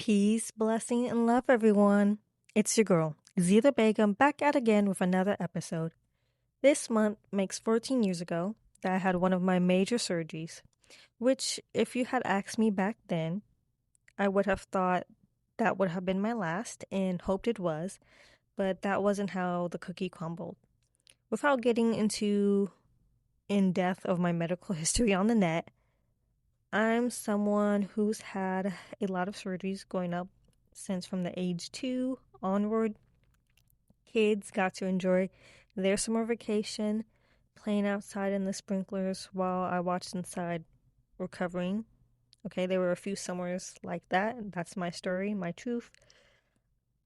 Peace, blessing, and love, everyone. It's your girl, Zita Begum, back at again with another episode. This month makes 14 years ago that I had one of my major surgeries, which, if you had asked me back then, I would have thought that would have been my last and hoped it was, but that wasn't how the cookie crumbled. Without getting into in depth of my medical history on the net, I'm someone who's had a lot of surgeries growing up since from the age 2 onward. Kids got to enjoy their summer vacation playing outside in the sprinklers while I watched inside recovering. Okay, there were a few summers like that. That's my story, my truth.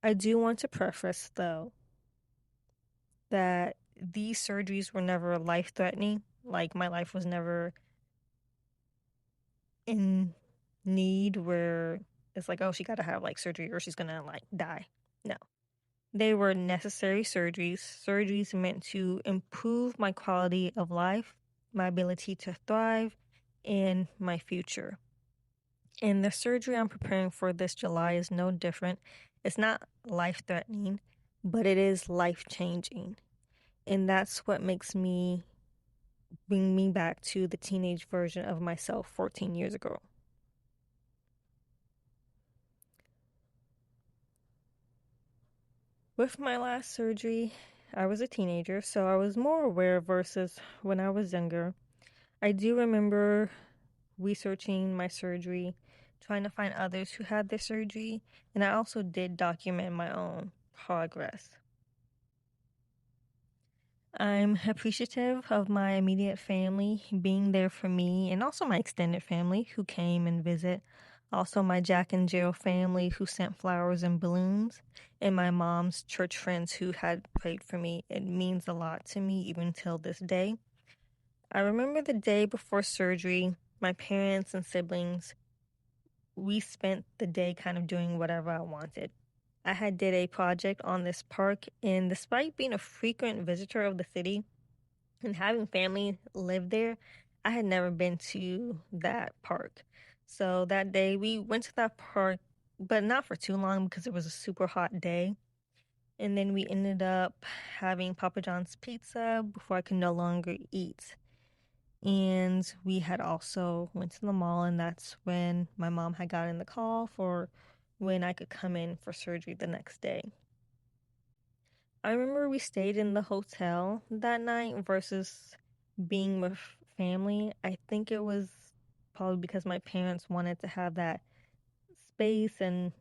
I do want to preface, though, that these surgeries were never life threatening. Like, my life was never in need where it's like, oh, she got to have like surgery or she's gonna like die. No. They were necessary surgeries meant to improve my quality of life, my ability to thrive, and my future. And the surgery I'm preparing for this July is no different. It's not life threatening, but it is life changing. And that's what makes me bring me back to the teenage version of myself 14 years ago. With my last surgery, I was a teenager, so I was more aware versus when I was younger. I do remember researching my surgery, trying to find others who had their surgery, and I also did document my own progress. I'm appreciative of my immediate family being there for me and also my extended family who came and visit. Also, my Jack and Jill family who sent flowers and balloons, and my mom's church friends who had prayed for me. It means a lot to me even till this day. I remember the day before surgery, my parents and siblings, we spent the day kind of doing whatever I wanted. I had did a project on this park, and despite being a frequent visitor of the city and having family live there, I had never been to that park. So that day we went to that park, but not for too long because it was a super hot day. And then we ended up having Papa John's pizza before I could no longer eat. And we had also went to the mall, and that's when my mom had gotten the call for when I could come in for surgery the next day. I remember we stayed in the hotel that night versus being with family. I think it was probably because my parents wanted to have that space and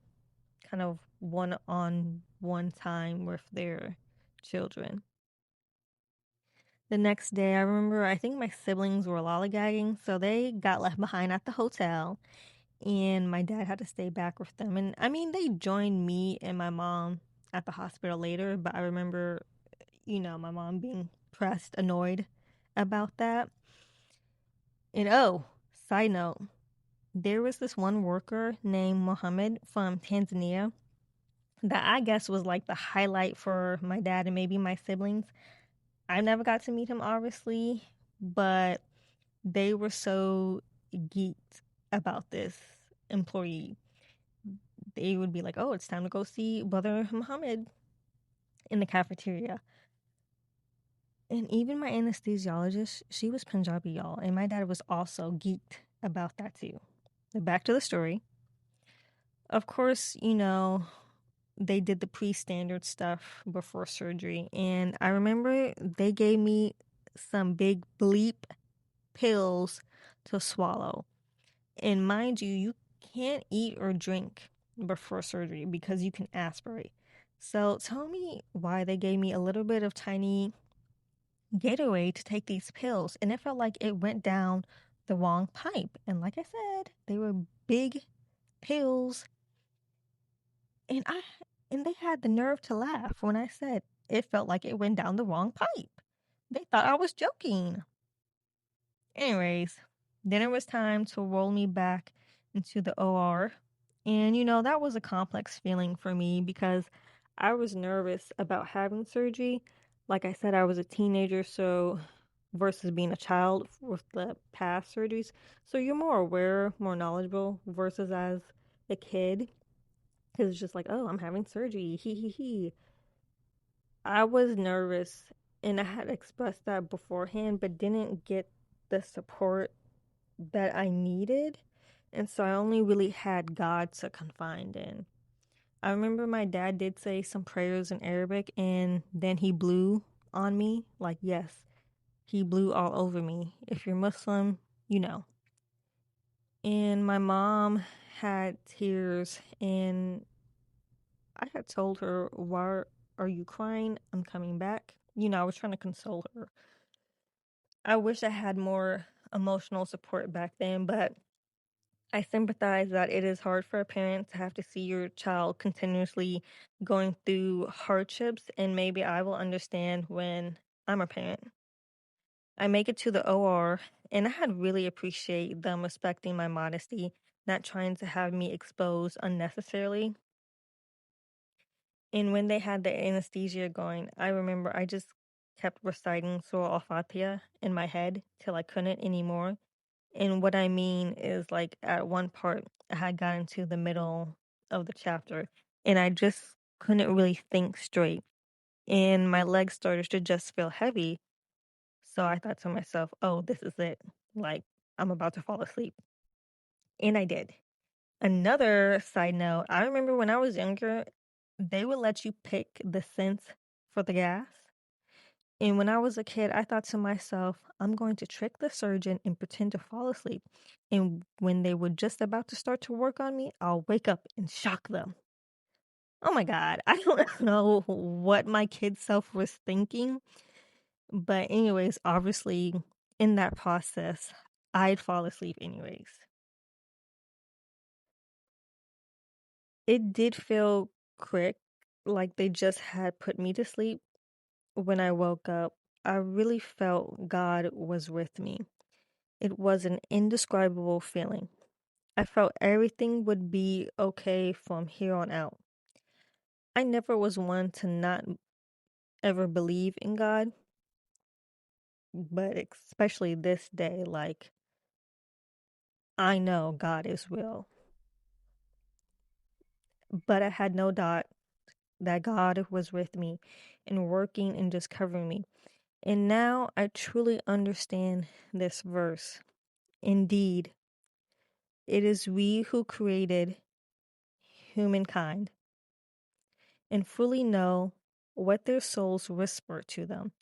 kind of one on one time with their children. The next day, I remember I think my siblings were lollygagging, so they got left behind at the hotel, and my dad had to stay back with them. And I mean, they joined me and my mom at the hospital later, but I remember, my mom being pressed, annoyed about that. And oh, side note, there was this one worker named Mohammed from Tanzania that I guess was like the highlight for my dad and maybe my siblings. I never got to meet him, obviously, but they were so geeked about this employee. They would be like, oh, it's time to go see Brother Muhammad in the cafeteria. And even my anesthesiologist, she was Punjabi, y'all. And my dad was also geeked about that too. Back to the story. Of course, they did the pre-standard stuff before surgery. And I remember they gave me some big bleep pills to swallow. And mind you, you can't eat or drink before surgery because you can aspirate. So tell me why they gave me a little bit of tiny Gatorade to take these pills. And it felt like it went down the wrong pipe. And like I said, they were big pills. And they had the nerve to laugh when I said it felt like it went down the wrong pipe. They thought I was joking. Anyways, then it was time to roll me back into the OR. And that was a complex feeling for me because I was nervous about having surgery. Like I said, I was a teenager, so versus being a child with the past surgeries. So you're more aware, more knowledgeable versus as a kid. because it's just like, oh, I'm having surgery. Hee hee hee. I was nervous and I had expressed that beforehand, but didn't get the support that I needed. And so I only really had God to confide in. I remember my dad did say some prayers in Arabic and then he blew on me. Like, yes, he blew all over me. If you're Muslim, you know. And my mom had tears and I had told her, "Why are you crying? I'm coming back." I was trying to console her. I wish I had more emotional support back then, but I sympathize that it is hard for a parent to have to see your child continuously going through hardships, and maybe I will understand when I'm a parent. I make it to the OR, and I had really appreciate them respecting my modesty, not trying to have me exposed unnecessarily. And when they had the anesthesia going, I remember I just kept reciting Surah Al-Fatiha in my head till I couldn't anymore. And what I mean is, like, at one part, I had gotten to the middle of the chapter, and I just couldn't really think straight. And my legs started to just feel heavy. So I thought to myself, oh, this is it. Like, I'm about to fall asleep. And I did. Another side note, I remember when I was younger, they would let you pick the scents for the gas. And when I was a kid, I thought to myself, I'm going to trick the surgeon and pretend to fall asleep. And when they were just about to start to work on me, I'll wake up and shock them. Oh my God. I don't know what my kid self was thinking. But, anyways, obviously, in that process, I'd fall asleep anyways. It did feel quick, like they just had put me to sleep. When I woke up, I really felt God was with me. It was an indescribable feeling. I felt everything would be okay from here on out. I never was one to not ever believe in God, but especially this day, like, I know God is real. But I had no doubt that God was with me and working and just covering me. And now I truly understand this verse. Indeed, it is we who created humankind and fully know what their souls whisper to them,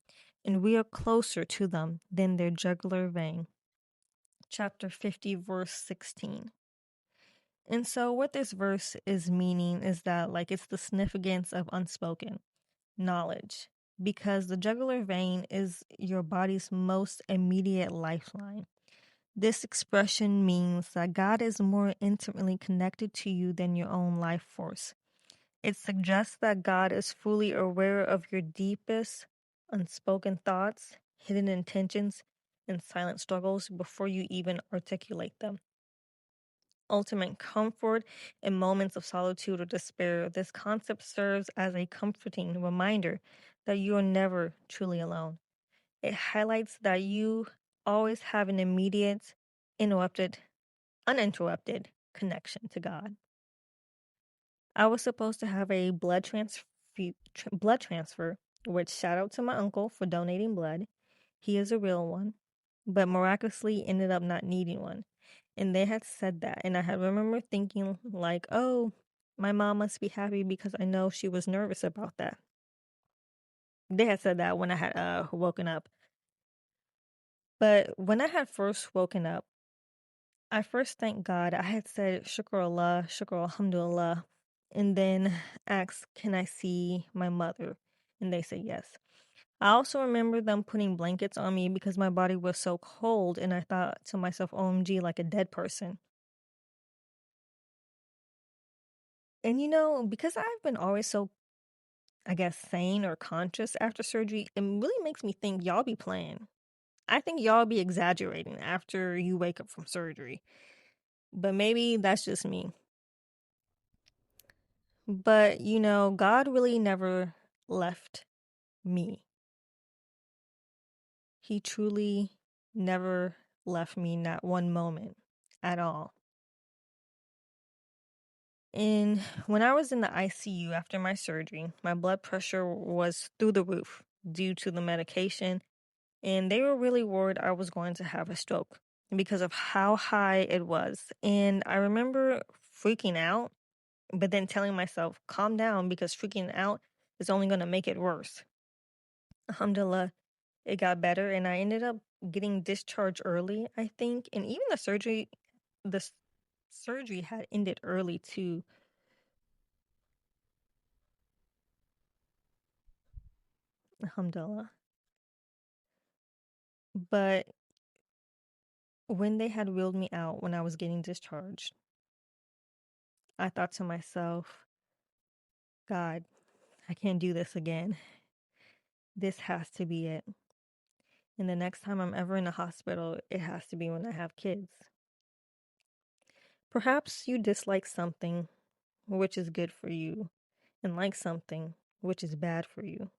and we are closer to them than their jugular vein. Chapter 50, verse 16. And so, what this verse is meaning is that, like, it's the significance of unspoken knowledge, because the jugular vein is your body's most immediate lifeline. This expression means that God is more intimately connected to you than your own life force. It suggests that God is fully aware of your deepest unspoken thoughts, hidden intentions, and silent struggles before you even articulate them. Ultimate comfort in moments of solitude or despair, this concept serves as a comforting reminder that you are never truly alone. It highlights that you always have an immediate, uninterrupted connection to God. I was supposed to have a blood transfer, which shout out to my uncle for donating blood. He is a real one, but miraculously ended up not needing one. And they had said that, and I had remember thinking like, "Oh, my mom must be happy because I know she was nervous about that." They had said that when I had woken up. But when I had first woken up, I first thanked God. I had said Shukr Allah, Shukr Alhamdulillah, and then asked, "Can I see my mother?" And they said yes. I also remember them putting blankets on me because my body was so cold, and I thought to myself, OMG, like a dead person. And because I've been always so, I guess, sane or conscious after surgery, it really makes me think y'all be playing. I think y'all be exaggerating after you wake up from surgery. But maybe that's just me. But, God really never left me. He truly never left me, not one moment at all. And when I was in the ICU after my surgery, my blood pressure was through the roof due to the medication, and they were really worried I was going to have a stroke because of how high it was. And I remember freaking out, but then telling myself, calm down, because freaking out is only going to make it worse. Alhamdulillah, it got better, and I ended up getting discharged early, I think. And even the surgery had ended early too. Alhamdulillah. But when they had wheeled me out when I was getting discharged, I thought to myself, God, I can't do this again. This has to be it. And the next time I'm ever in a hospital, it has to be when I have kids. Perhaps you dislike something which is good for you and like something which is bad for you.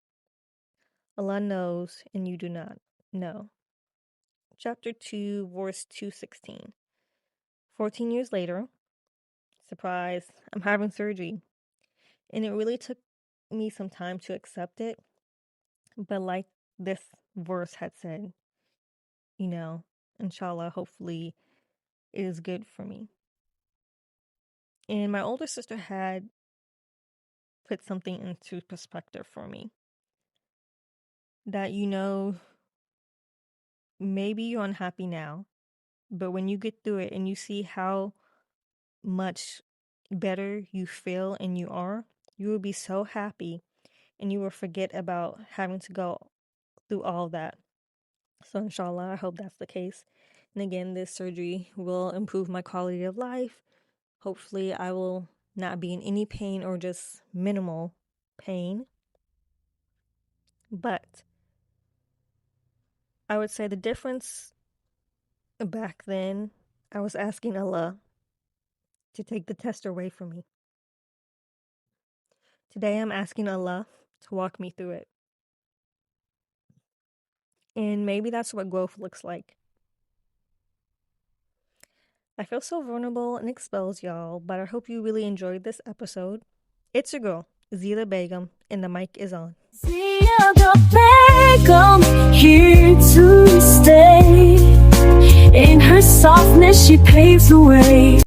Allah knows and you do not know. Chapter 2, verse 216. 14 years later, surprise, I'm having surgery. And it really took me some time to accept it. But like this verse had said, inshallah, hopefully it is good for me. And my older sister had put something into perspective for me. That, maybe you're unhappy now, but when you get through it and you see how much better you feel and you are, you will be so happy and you will forget about having to go through all that. So inshallah, I hope that's the case. And again, this surgery will improve my quality of life. Hopefully, I will not be in any pain or just minimal pain. But I would say the difference back then, I was asking Allah to take the test away from me. Today, I'm asking Allah to walk me through it. And maybe that's what growth looks like. I feel so vulnerable and exposed, y'all, but I hope you really enjoyed this episode. It's your girl, Zila Begum, and the mic is on. Zila Begum, here to stay. In her softness, she paves the way.